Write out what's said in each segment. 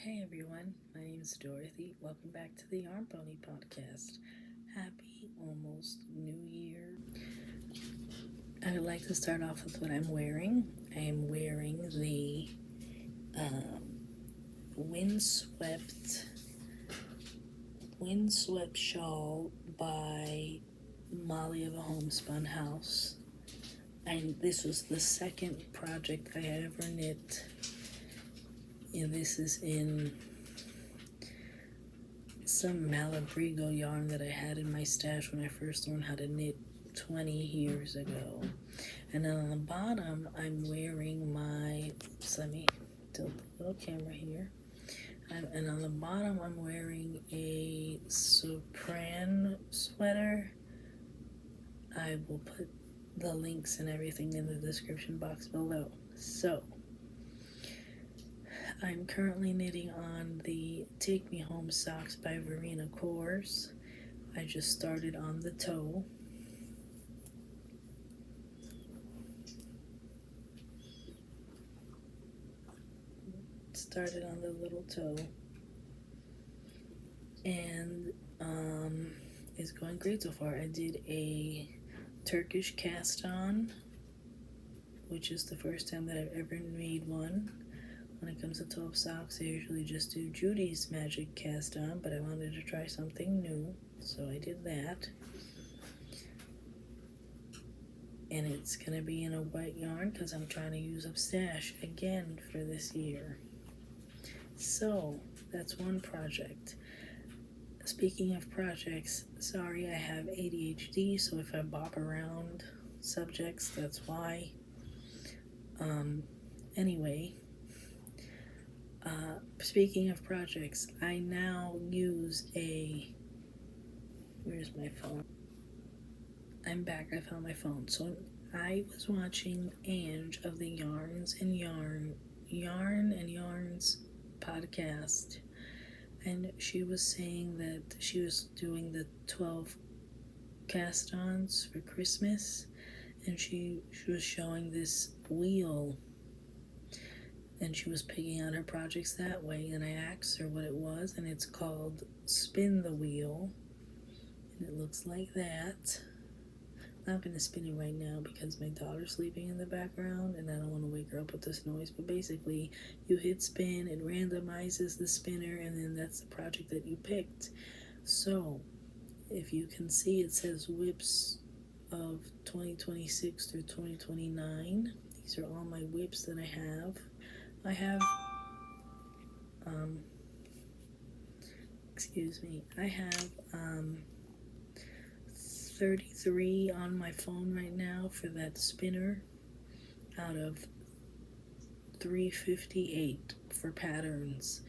Hey everyone, my name is Dorothy. Welcome back to the Yarn Pony podcast. Happy almost New Year. I would like to start off with what I'm wearing. I am wearing the Windswept shawl by Molly of a Homespun House. And this was the second project I had ever knit. And this is in some Malabrigo yarn that I had in my stash when I first learned how to knit 20 years ago. And then on the bottom, I'm wearing my, let me tilt the little camera here. And on the bottom, I'm wearing a Sopran sweater. I will put the links and everything in the description box below. So, I'm currently knitting on the Take Me Home socks by Verena Cohrs. I just started on the toe. Started on the little toe. And it's going great so far. I did a Turkish cast on, which is the first time that I've ever made one. When it comes to 12 socks, I usually just do Judy's Magic cast on, but I wanted to try something new, so I did that. And it's going to be in a white yarn because I'm trying to use up stash again for this year. So, that's one project. Speaking of projects, sorry I have ADHD, so if I bop around subjects, that's why. Anyway, speaking of projects, I now use where's my phone? I'm back, I found my phone. So I was watching Ange of the Yarns and Yarns podcast, and she was saying that she was doing the 12 cast-ons for Christmas, and she was showing this wheel, and she was picking out her projects that way, and I asked her what it was, and it's called Spin the Wheel, and it looks like that. I'm not going to spin it right now because my daughter's sleeping in the background and I don't want to wake her up with this noise, but basically you hit spin, it randomizes the spinner, and then that's the project that you picked. So if you can see, it says whips of 2026 through 2029. These are all my whips that I have. I have 33 on my phone right now for that spinner out of 358 for patterns,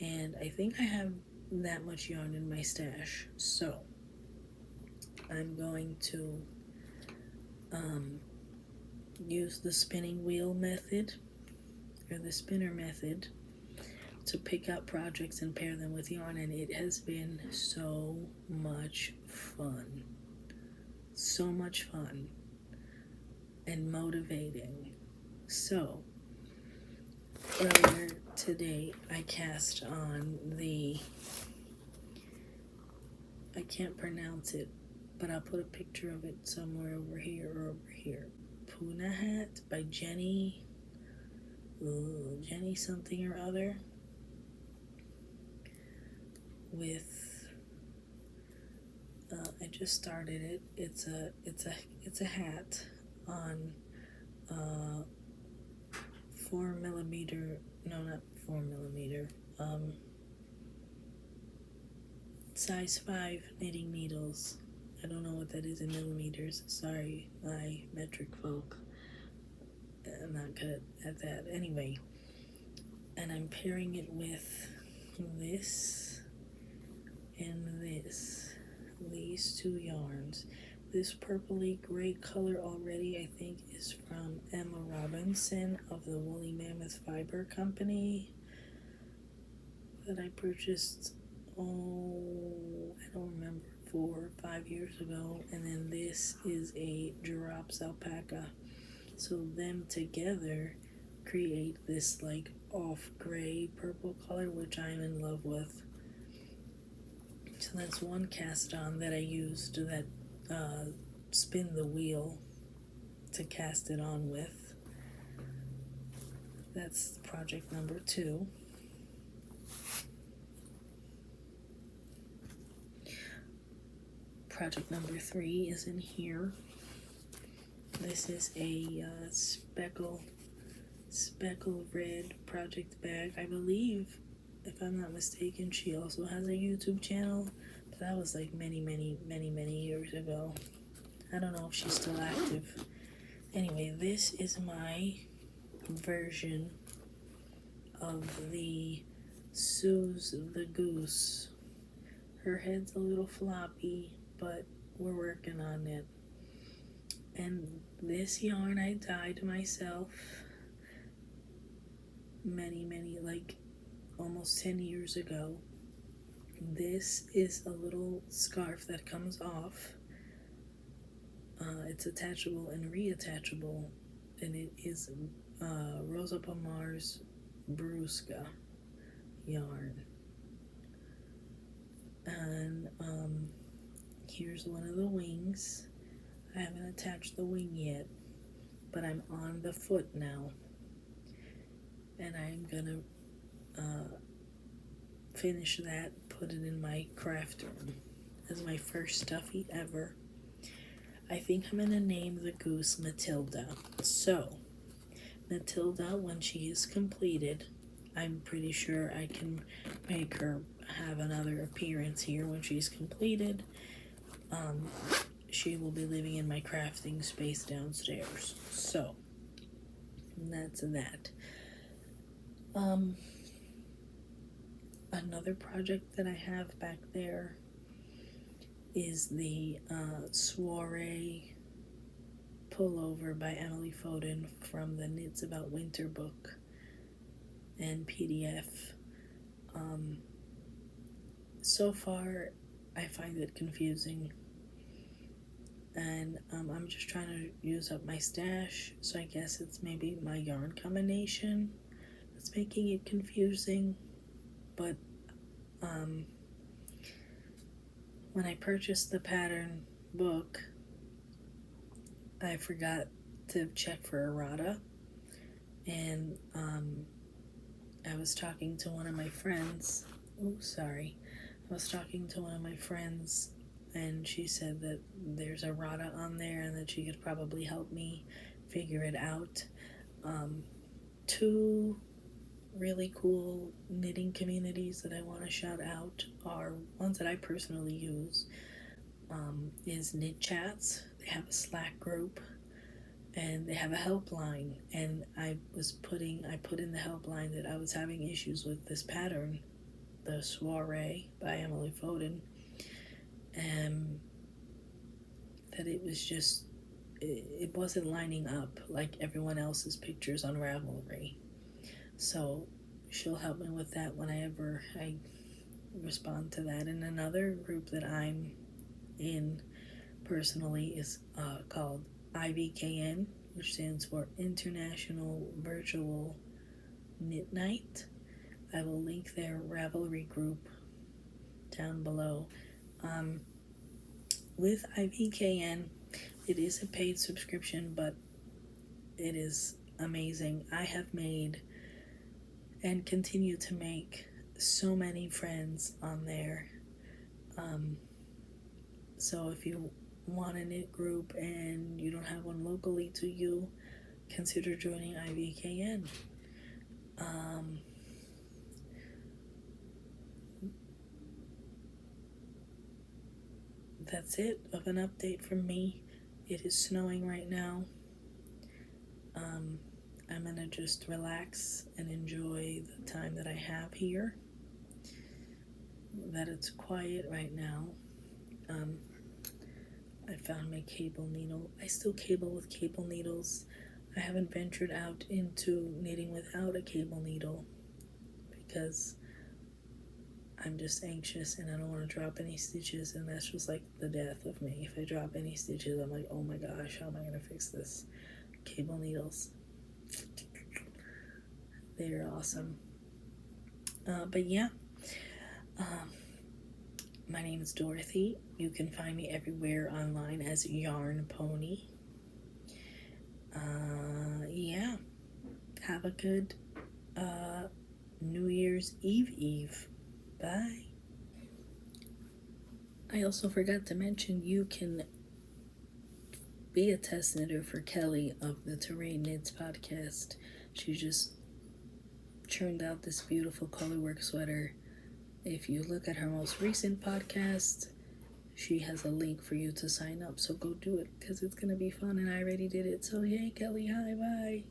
and I think I have that much yarn in my stash, so I'm going to use the spinning wheel method or the spinner method to pick out projects and pair them with yarn, and it has been so much fun. So much fun and motivating. So, earlier today I cast on I can't pronounce it, but I'll put a picture of it somewhere over here or over here. Pihlaja by Jenny something or other, with I just started it. It's a hat on 4mm. No, not 4mm. Size 5 knitting needles. I don't know what that is in millimeters. Sorry, my metric folk. I'm not good at that. Anyway, and I'm pairing it with this and this. These two yarns. This purpley gray color already, I think, is from Emma Robinson of the Woolly Mammoth Fiber Company that I purchased, I don't remember, 4 or 5 years ago. And then this is a Girard alpaca. So them together create this like off gray purple color, which I'm in love with. So that's one cast on that I used that spin the wheel to cast it on with. That's project number 2. Project number 3 is in here. This is a speckle red project bag. I believe, if I'm not mistaken, she also has a YouTube channel, but that was like many years ago. I don't know if she's still active. Anyway, this is my version of the Sue's the Goose. Her head's a little floppy, but we're working on it. And this yarn I dyed myself many, like almost 10 years ago. This is a little scarf that comes off. It's attachable and reattachable, and it is Rosa Pomar's Brusca yarn. And here's one of the wings. I haven't attached the wing yet, but I'm on the foot now, and I'm gonna finish that, put it in my craft room as my first stuffy ever. I think I'm gonna name the goose Matilda. So Matilda, when she is completed, I'm pretty sure I can make her have another appearance here when she's completed. She will be living in my crafting space downstairs. So that's that. Another project that I have back there is the Soiree Pullover by Emily Foden from the Knits About Winter book and PDF. So far, I find it confusing, and I'm just trying to use up my stash, so I guess it's maybe my yarn combination that's making it confusing. But when I purchased the pattern book, I forgot to check for errata, and I was talking to one of my friends. I was talking to one of my friends, and she said that there's errata on there and that she could probably help me figure it out. 2 really cool knitting communities that I want to shout out are ones that I personally use. Is Knit Chats. They have a Slack group, and they have a helpline, and I put in the helpline that I was having issues with this pattern, the Soiree by Emily Foden, and that it was just, it wasn't lining up like everyone else's pictures on Ravelry. So she'll help me with that whenever I respond to that. And another group that I'm in personally is called IVKN, which stands for International Virtual Knit Night. I will link their Ravelry group down below. With IVKN, it is a paid subscription, but it is amazing. I have made and continue to make so many friends on there. So if you want a knit group and you don't have one locally to you, consider joining IVKN. That's it of an update from me. It is snowing right now. I'm gonna just relax and enjoy the time that I have here, that it's quiet right now. I found my cable needle. I still cable with cable needles. I haven't ventured out into knitting without a cable needle because I'm just anxious and I don't want to drop any stitches, and that's just like the death of me. If I drop any stitches, I'm like, oh my gosh, how am I going to fix this? Cable needles. They're awesome. But yeah, my name is Dorothy. You can find me everywhere online as Yarn Pony. Yeah, have a good New Year's Eve. Bye. I also forgot to mention you can be a test knitter for Kelly of the Terrain Knits podcast. She just churned out this beautiful colorwork sweater. If you look at her most recent podcast, she has a link for you to sign up, so go do it because it's gonna be fun and I already did it. So yay, Kelly, hi, bye.